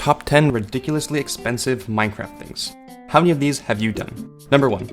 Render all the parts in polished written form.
top 10 ridiculously expensive Minecraft things. How many of these have you done? Number 1.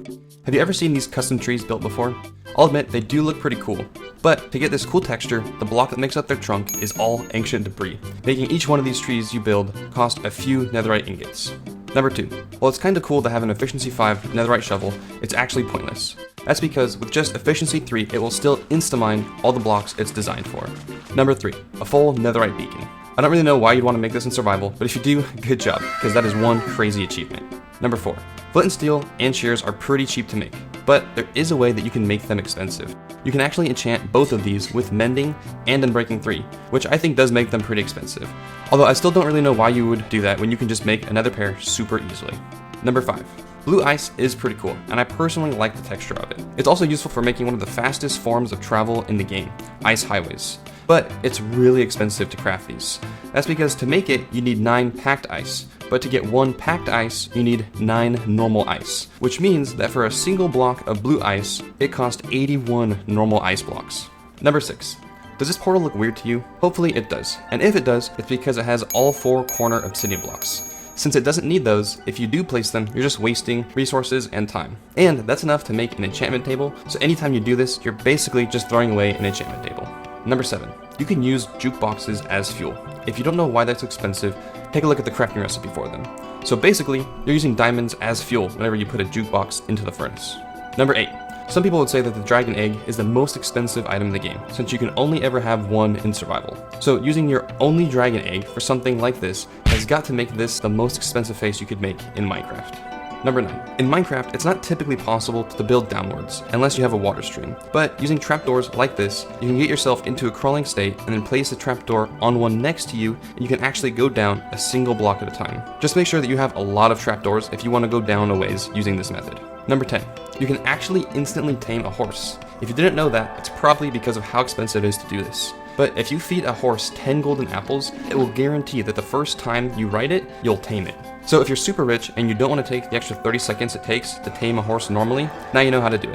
Have you ever seen these custom trees built before? I'll admit, they do look pretty cool, but to get this cool texture, the block that makes up their trunk is all ancient debris, making each one of these trees you build cost a few netherite ingots. Number 2. While it's kinda cool to have an efficiency 5 netherite shovel, it's actually pointless. That's because with just efficiency 3, it will still insta-mine all the blocks it's designed for. Number 3. A full netherite beacon. I don't really know why you'd want to make this in survival, but if you do, good job, because that is one crazy achievement. Number 4. Flint and steel and shears are pretty cheap to make, but there is a way that you can make them expensive. You can actually enchant both of these with mending and unbreaking 3, which I think does make them pretty expensive. Although I still don't really know why you would do that when you can just make another pair super easily. Number 5. Blue ice is pretty cool, and I personally like the texture of it. It's also useful for making one of the fastest forms of travel in the game, ice highways. But it's really expensive to craft these. That's because to make it, you need 9 packed ice, but to get 1 packed ice, you need 9 normal ice, which means that for a single block of blue ice, it costs 81 normal ice blocks. Number 6. Does this portal look weird to you? Hopefully it does, and if it does, it's because it has all 4 corner obsidian blocks. Since it doesn't need those, if you do place them, you're just wasting resources and time. And that's enough to make an enchantment table, so anytime you do this, you're basically just throwing away an enchantment table. Number 7. You can use jukeboxes as fuel. If you don't know why that's expensive, take a look at the crafting recipe for them. So basically, you're using diamonds as fuel whenever you put a jukebox into the furnace. Number 8. Some people would say that the dragon egg is the most expensive item in the game, since you can only ever have one in survival. So using your only dragon egg for something like this has got to make this the most expensive face you could make in Minecraft. Number 9. In Minecraft, it's not typically possible to build downwards, unless you have a water stream. But using trapdoors like this, you can get yourself into a crawling state and then place a trapdoor on one next to you, and you can actually go down a single block at a time. Just make sure that you have a lot of trapdoors if you want to go down a ways using this method. Number 10. You can actually instantly tame a horse. If you didn't know that, it's probably because of how expensive it is to do this. But if you feed a horse 10 golden apples, it will guarantee that the first time you ride it, you'll tame it. So if you're super rich and you don't want to take the extra 30 seconds it takes to tame a horse normally, now you know how to do it.